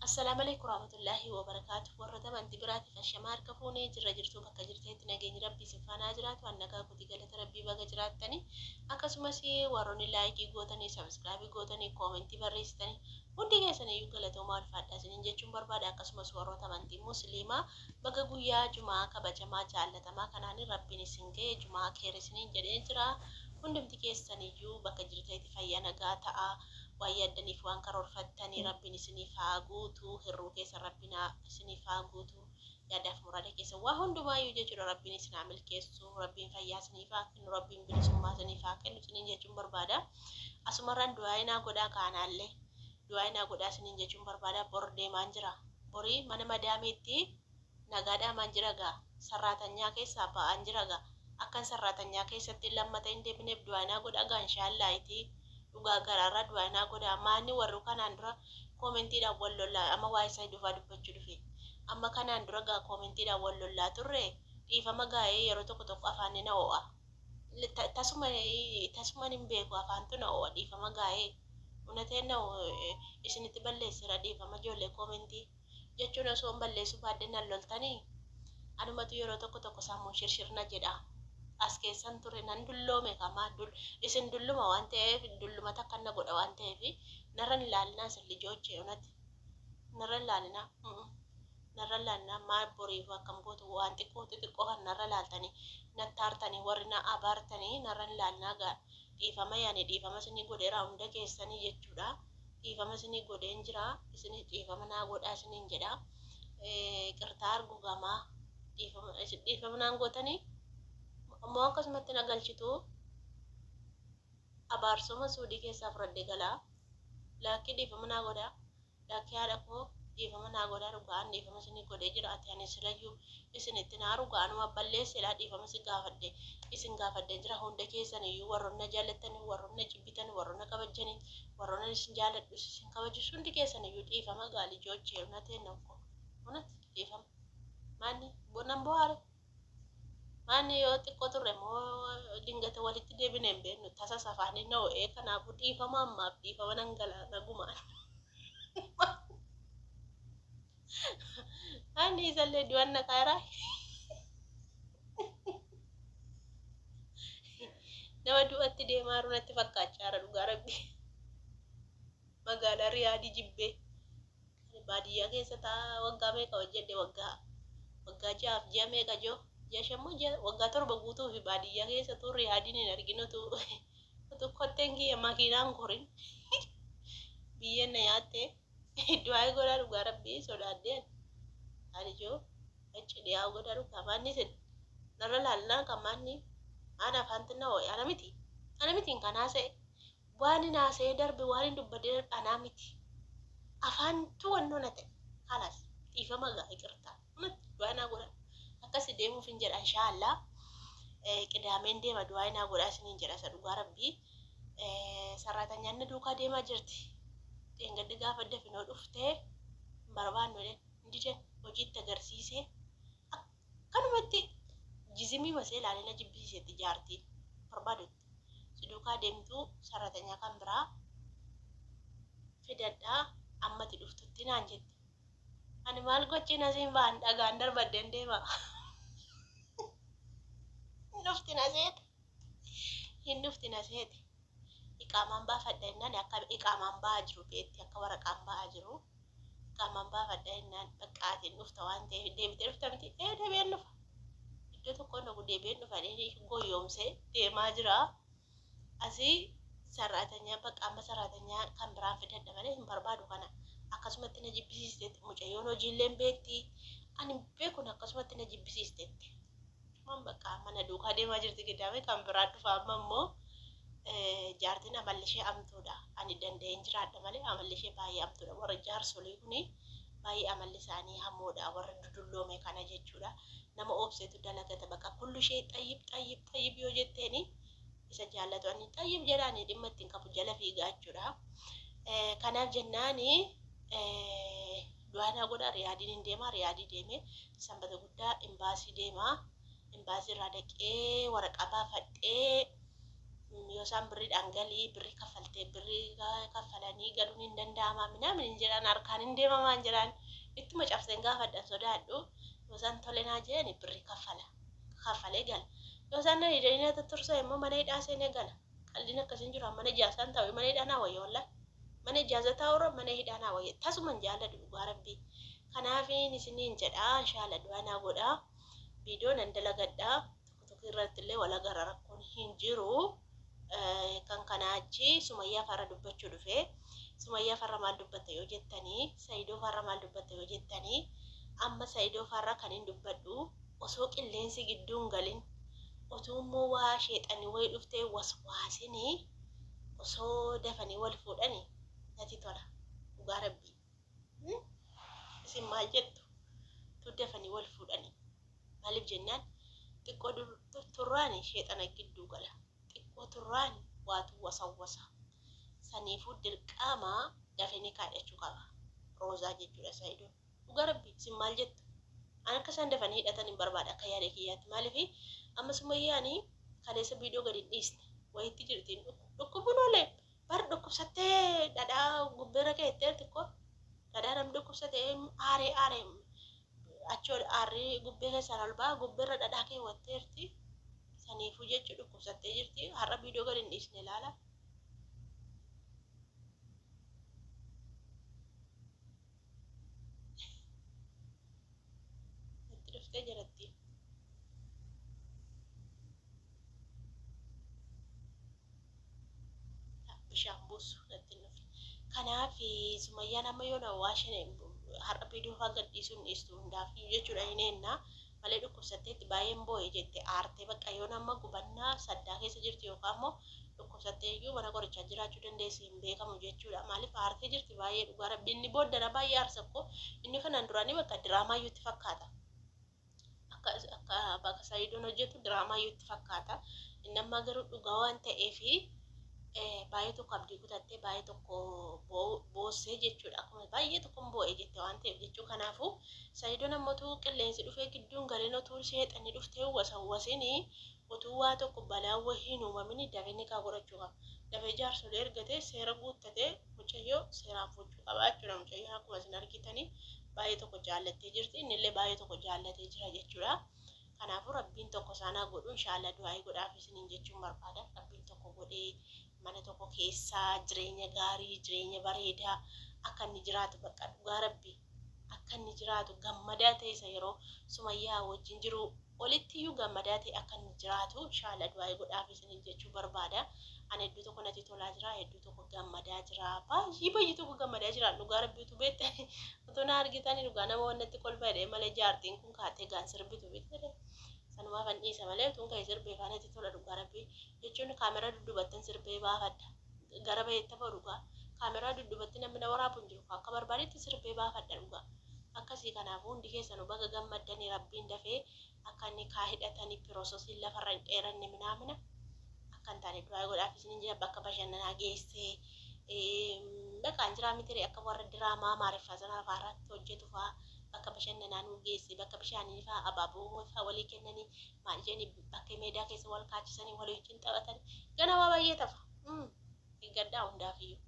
Assalamu alaikum warahmatullahi wabarakatuh. Warra tamanti biraati fashamaar kafuunee jirra jirtu bakka jirteetti nageenyi rabbii sinfaanaa jiraatu annagaa kuti galata rabbii baga jiraattanii akkasumas warroonni laayikii gootanii sabskraabii gootanii koomentii barreessitanii hundi keessaniyyuu galatoomaa ulfaadhaa isiniin jechuun barbaada. Akkasumas warroota amantii musliimaa baga guyyaa jumaa kabajamaa jaallatamaa kanaan rabbiin isin ga'e jumaa keera isiniin jedhee jira. Hundumti keessaniyyuu bakka jirteetti fayyaa nagaa ta'a. Wayyadaniif waan karoorfattanii rabbiin isiniif haa guutu, hirruu keessa rabbina isiniif haa guutu, yaadaaf murada keessa waa hundumaayyuu jechuudha rabbiin isin haa milkeessu, rabbiin fayyaa isiniif haa kennu, rabbiin bilisummaa isiniif haa kennu isiniin jechuun barbaada. Asumarraan du'aayinaa godhaa kaanaallee du'aayinaa godhaa isiniin jechuun barbaada. Bor deemaan jira. Borii mana madaameetti nagaadhaamaan jira gaa sarraatanyaa keessaa ba'aan jira gaa akkan sarraatanyaa keessatti lammata hin deebineef du'aayinaa godhaa gaa inshaalaayitii. Dhugaa garaarraa du'aayinaa godhaa maanni warru kanaan dura koomentiidhaan wal lollaa amma waa isaa dhufaa dubbachuu dhufe amma kanaan dura gaa koomentiidhaan wal lollaa turre dhiifama gaa'ee yeroo tokko tokko afaan na ho'a tasuma hin beeku afaantu na ho'a dhiifama gaa'ee unateen na isinitti balleessira dhiifama ijoollee koomentii jechuun osoo hin balleessu baadde nan loltanii anumatu yeroo tokko tokko sammuun shirshirna jedha. As keessan ture nan dulloome kamaa isin dulluma waan ta'eef dulluma takka na godha waan ta'eef narran ilaalinaa silli joochee unatti narran ilaalinaa maa boriif akkam gootu waan xiqqoo kan narra laaltanii nattaartanii warri na abaartanii narran ilaalinaa gaa dhiifama yaani dhiifama isinii godheera hunda keessanii jechuudha. Dhiifama isinii godheen jira isinii dhiifama naa godhaa isiniin jedha. Qirtaa argugamaa dhiifama naan gootanii ammoo akkasumatti na galchitu abaarsoma suudii keessaa fudhadhee galaa laakkii dhiifama naa godhaa laakkii haadha koo dhiifama naa godhaa dhugaan dhiifama isinii godhee jiraate ani silayyuu isinitti naa dhugaanuma balleesseedhaa dhiifama isin gaafadhee jira hunda keessaniyyuu warroonni jaallattanii warroonni jibbitanii warroonni kabajanii warroonni isin jaalladhu isin kabajus hundi keessaniyyuu dhiifama gaalii joochee unatee nankoo unatti dhiifama maanni bonan bohaare. Maanni yoo xiqqoo turre moo dingata walitti deebinee hin beeknu tasa safaanii na ho'ee kanaafuu dhiifama ammaaf dhiifama nan galaa nagumaan. Maanni isallee du'an na kaaraa. Nama du'atti deemaa jiru natti fakkaachaa jira dhugaa rabbii. Magaalaa Riyaadii jibbee baadiyyaa keessa taa'aa waggaa meeqa hojjedhe waggaa 6 ji'a meeqa joo. Jashammoo waggaa 7 guutuu fi baadiyyaa keessa turre yaadiin hin arginutu kotteen kiyya makiinaan korin biyyeen na yaatte du'aa godhaa dhugaa rabbii sodaadheen alijoo achi dhiyaa godhaa dhugaa maanni sin narra laalnaa kan maanni aan afaanti na ho'e ana mitiin kan haasa'e waan hin haasa'ee darbe waan hin dubbadee anaa miti afaantu wannoo na ta'e halas dhiifama gaa iqirtaa du'aa naa godhaa. Akkasi deemuuf hin jedha inshaallah qidaameen deema du'aayinaa godhaa isiniin jedha isa dhugaa rabbii sarraatanyaan na duukaa deemaa jirti dheengaddi gaafa dafinoo dhuftee barbaannu diden hojiitti agarsiisee akkanumatti jizimii masee ilaalee na jibbisiisetti jaartiin barbaadutti si duukaa deemtuu sarraatanyaa kan biraa fidadhaa ammati dhuftutti naan jetti. Ani maal gochii nasiin ba'an dhagaan darbadeen deema. Hin dhufti na seete. Iqaamaan baafadha jennaan akka iqaamaan ba'aa jiru beetti akka waraqaan ba'aa jiru. Iqaamaan baafadha jennaan baqqaatiin dhufta waan ta'eef deebitee dhufta miti deebi'een dhufa. Iddoo tokkoon dhufu deebi'een dhufa goyoomsee deemaa jira. Asii sarraatanyaa baqqaama sarraatanyaa kan biraan fidadha malee hin barbaadu kana. Akkasumatti na jibbisiisteetti mucayyoon hojiillee beekti ani beekun akkasumatti na jibbisiisteetti man bakka mana duukaa deemaa jirti gidaame kan biraa dhufa amma immoo jaartiin amallishee amtuudha ani danda'een jiraadha malee amallishee baay'ee amtuudha warra jaarsolii kuni baay'ee amalli isaanii hamoodha warra dudulloome kana jechuudha nama obseetu dalagata bakka kullu ishee xayyib yoo jetteeni isa jaallatu ani xayyib jedhaanii dhimma ittiin qabu jala fiigaa jechuudha kanaaf jennaani du'aanaa godhaa riyaadiin hin deemaa riyaadii deemee sanbata guddaa imbaasii deemaa imbaasii irraa dhaqee waraqaa baafadhee yoo isaan birriidhaan galii birrii kaffaltee birrii kaffalanii galuun hin danda'ama minaamin hin jedhan harkaan hin deemamaan jedhan ittuma cabseen gaafadhan sodaadhu yoo isaan tolenaa jedhani birrii kaffalee gala yoo isaan na hidhanii tursa immoo mana hidhaa seenee gala qalliin akkasiin jiru mana ijaasaan ta'u mana hidhaa naa wayya wallahi mana ijaasa ta'urra mana hidhaa naa wayya tasuman jaalladhu dhugaa rabbii kanaafin isiniin jedhaa inshaalla du'aa naa godhaa viidiyoo nan dalagadhaa tokko irratti illee wala gara rakkoon hin jiru kan kanaachi Sumayyaa farra dubbachuu dhufee Sumayyaa farra maal dubbatte yoo jettanii Saayidoo farra maal dubbatte yoo jettanii amma Saayidoo farra kan hin dubbadhu osoo qilleensi gidduun galin osoo immoo waa sheexanii wayii dhuftee waswaasinii osoo dafanii wal fuudhanii natti tola dhugaa rabbii isin maal jettu tu dafanii wal fuudhanii maaliif jennaan xiqqoo turraani sheexana gidduu gala xiqqoo turraani waatu wasawwasa saniifuu dirqama dafanii kaadhachuu qaba roozaa jechuudha Saayidoo dhugaa rabbii isin maal jettu an akka isaan dafanii hidhatan hin barbaada akka yaada kiyyaatti maaliif amma Sumayyaanii kaleessa viidiyoo gadi dhiisne wayitti jirtiin dhukkubuun oolee bar dhukkubsattee dhadhaa gubbeerra keettee xiqqoo dhadhaa nam dhukkubsatee aaree achoo aarrii gubbee keessaan albaa gubbeerra dhadhaa keewwatteerti saniifuu jechuu dhukkubsattee jirti har'a viidiyoo gadi dhiisne ilaala. Itti dhuftee jiratti. Bishaan buusu natti nufi. Kanaaf Sumayyaan amma yoo na waashine har'a viidiyoo faa gadhiisuun dhiistu hundaaf jechuudha hin ennaa malee dhukkubsatteetti baay'een boo'ee jette aartee bakka yoo nama gubannaa saddaa keessa jirti yookaan immoo dhukkubsattee iyyuu mana qorichaa jiraachuu dandeessi hin beekamu jechuudha maaliif aartee jirti baay'ee dhugaa rabbi inni booddana baay'ee aarsakko inni kanaan duraanii bakka diraamaa iyyuutti fakkaata akka bakka Saayidoon hojjetu diraamaa iyyuutti fakkaata inni ammaa garuu dhugaa waan ta'eefi baay'ee tokko abdii kutattee baay'ee tokko boossee jechuudha akkuma baay'ee tokko boo'ee jette waan ta'eef jechuu kanaafuu Saayidoon ammoo qilleensi dhufee gidduun galeen otuu sheexanii dhuftee wasawwasinii otuu waa tokko balaa wahii uumamini dafee kaa godhachuu qaba dafee jaarsolee ergatee seera guuttatee mucayyoo seeraan fuudhuu qaba jechuudha mucayyoon akkuma isin argitanii baay'ee tokko jaallattee jirti innillee baay'ee tokko jaallatee jira jechuudha kanaafuu rabbiin tokko isaanaa godhu inshaalla du'aa godhaaf isiniin jechuun barbaada rabbiin tokko godhee mana tokko keessaa jireenya gaarii jireenya bareedaa akka inni jiraatu bakka dhugaa rabbii akka inni jiraatu gammadaa ta'e yeroo Sumayyaa wajjin jiru olitti iyyuu gammadaa ta'e akka inni jiraatu inshaalla du'aa godhaaf isiniin jechuu barbaada ani hedduu tokko natti tolaa jira hedduu tokko gammadaa jira baay'ee tokko gammadaa jira dhugaa rabbiitu beekte otoo na argitanii dhugaa nama wannatti kolfa jedhee malee jaartiin kun kaatee gaan sirbitu beekte sanuma fannisa malee tun kai sirbe faanati tola dhugaa rabbii jechuun kaameraa duddubattan sirbee baafadha gara bayeetta faruga kaameraa duddubattin namni waraabuun jiru akka barbaadetti sirbee baafadha dhugaa akkasii kanaafuu hundi keessan baga gammaddanii rabbiin dafee akka inni kaa hidhatanii piroososii lafarra hin dheeranne minaamina akkan taane du'aa godhaaf isiniin jira bakka bashannanaa geessee bakka jiraa mitire akka warra diraamaa maariffaa sana lafaarratti hojjetu fa'aa bakka bashannanaa nu geesse bakka bishaanii fa'aa abaaboo fa'aa walii kennanii maal jedhanii bakka meedaa keessa wal kaachisanii walii wajjin taphatanii ganama baay'ee tafa gaddaa hundaafiyyuu